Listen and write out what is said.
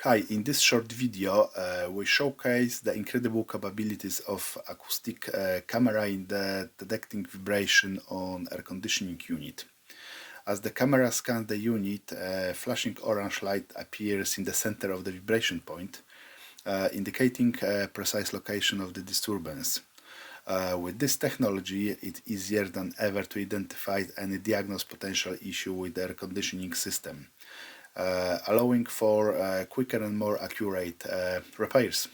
Hi, in this short video we showcase the incredible capabilities of acoustic camera in the detecting vibration on air conditioning unit. As the camera scans the unit, flashing orange light appears in the center of the vibration point, indicating a precise location of the disturbance. With this technology, it's easier than ever to identify and diagnose potential issue with the air conditioning system, allowing for quicker and more accurate repairs.